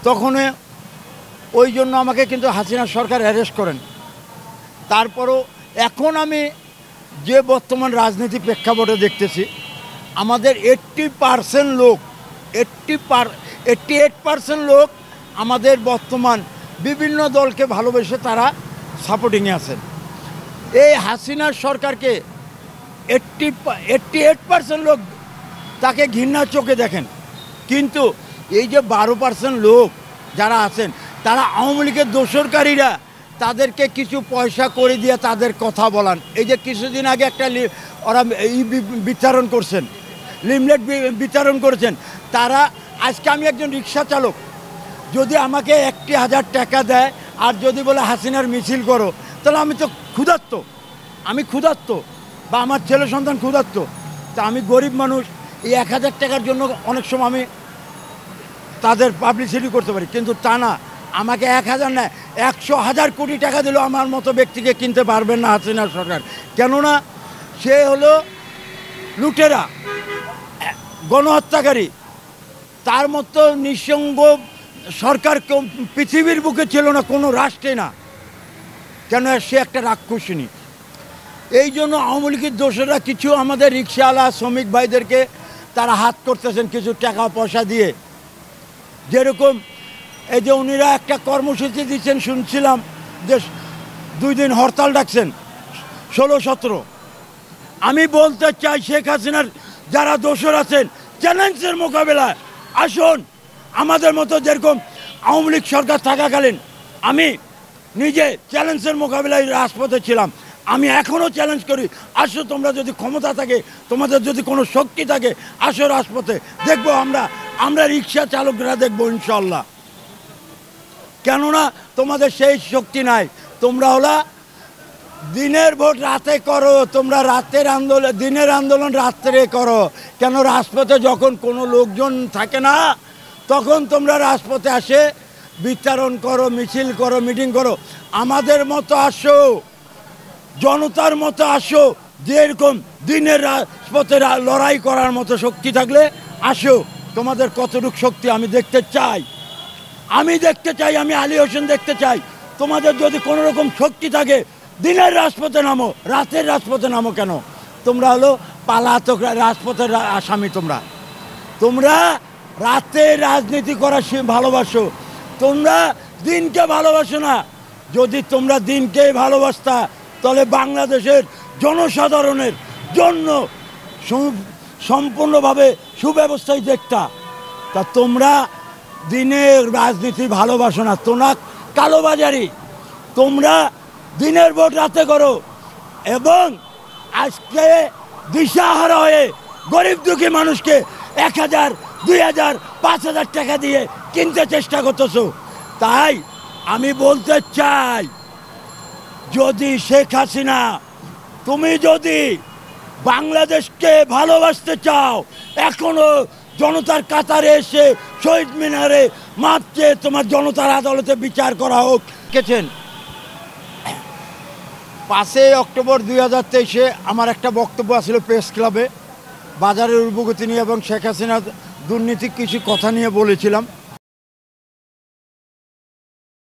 তখন ওই জন্য আমাকে কিন্তু হাসিনা সরকার অ্যারেস্ট করেন। তারপরও এখন আমি যে বর্তমান রাজনীতি প্রেক্ষাপটে দেখতেছি, আমাদের 80% লোক 88% লোক আমাদের বর্তমান বিভিন্ন দলকে ভালোবেসে তারা সাপোর্টিংয়ে আছেন। এই হাসিনার সরকারকে 88% লোক তাকে ঘৃণার চোখে দেখেন, কিন্তু এই যে 12% লোক যারা আছেন তারা আওয়ামী লীগের দোসরকারীরা, তাদেরকে কিছু পয়সা করে দিয়ে তাদের কথা বলান। এই যে কিছুদিন আগে একটা ওরা বিতরণ করছেন, লিমলেট বিতরণ করেছেন তারা। আজকে আমি একজন রিক্সা চালক, যদি আমাকে 1,000 টাকা দেয় আর যদি বলে হাসিনার মিছিল করো, তাহলে আমি তো ক্ষুধার্ত, বা আমার ছেলে সন্তান ক্ষুধার্ত। তা আমি গরিব মানুষ, এই 1,000 টাকার জন্য অনেক সময় আমি তাদের পাবলিসিটি করতে পারি, কিন্তু তা না। আমাকে 1,000 না 100,000 কোটি টাকা দিলেও আমার মতো ব্যক্তিকে কিনতে পারবেন না হাসিনা সরকার। কেননা সে হলো লুটেরা, গণহত্যাকারী। তার মতো নিঃসঙ্গ সরকার পৃথিবীর বুকে ছিল না, কোনো রাষ্ট্রে না। কেন? সে একটা রাক্ষসিনী। এই জন্য আওয়ামী লীগের দোষরা কিছু আমাদের রিক্সাওয়ালা শ্রমিক ভাইদেরকে তারা হাত করতেছেন কিছু টাকা পয়সা দিয়ে। যেরকম এই যে উনিরা একটা কর্মসূচি দিচ্ছেন, শুনছিলাম যে 2 দিন হরতাল ডাকছেন 16-17। আমি বলতে চাই, শেখ হাসিনার যারা দোষর আছেন চ্যালেঞ্জের মোকাবেলায় আসুন। আমাদের মতো যেরকম আওয়ামী লীগ সরকার থাকাকালীন আমি নিজে চ্যালেঞ্জের মোকাবেলায় রাজপথে ছিলাম, আমি এখনও চ্যালেঞ্জ করি, আসো তোমরা যদি ক্ষমতা থাকে, তোমাদের যদি কোনো শক্তি থাকে, আসো রাজপথে। দেখবো আমরা রিক্সা চালকরা দেখবো ইনশাল্লাহ। কেননা তোমাদের সেই শক্তি নাই। তোমরা হলা দিনের ভোট রাতে করো, তোমরা রাতের আন্দোলন, দিনের আন্দোলন রাত্রে করো। কেন? রাজপথে যখন কোনো লোকজন থাকে না, তখন তোমরা রাজপথে আসে বিতরণ করো, মিছিল করো, মিটিং করো। আমাদের মতো আসো, জনতার মতো আসো, যেরকম দিনের রাজপথে লড়াই করার মতো শক্তি থাকলে আসো। তোমাদের কতটুকু শক্তি আমি দেখতে চাই, আমি আলী হোসেন দেখতে চাই। তোমাদের যদি কোনো রকম শক্তি থাকে, দিনের রাজপথে নামো, রাতের রাজপথে নামো। কেন? তোমরা হলো পালাতক রাজপথের আসামি। তোমরা রাতে রাজনীতি করা ভালোবাসো, তোমরা দিনকে ভালোবাসো না। যদি তোমরা দিনকে ভালোবাসতা, তাহলে বাংলাদেশের জনসাধারণের জন্য সম্পূর্ণভাবে সুব্যবস্থায় দেখতা। তা তোমরা দিনের রাজনীতি ভালোবাসো না, তোমরা কালোবাজারি। তোমরা দিনের ভোট রাতে করো এবং আজকে দিশাহারা হয়ে গরিব দুঃখী মানুষকে 1,000, 2,000, 5,000 টাকা দিয়ে কিনতে চেষ্টা করতেছো। তাই আমি বলতে চাই, যদি শেখ হাসিনা, তুমি যদি বাংলাদেশকে ভালোবাসতে চাও, এখনো জনতার কাতারে এসে শহীদ মিনারে মাপ চেয়ে তোমার জনতার আদালতে বিচার করা হোক। দেখেছেন 5 অক্টোবর 2023 আমার একটা বক্তব্য আসছিল প্রেস ক্লাবে, বাজারের উর্বগতি নিয়ে এবং শেখ হাসিনার দুর্নীতি কিছু কথা নিয়ে বলেছিলাম।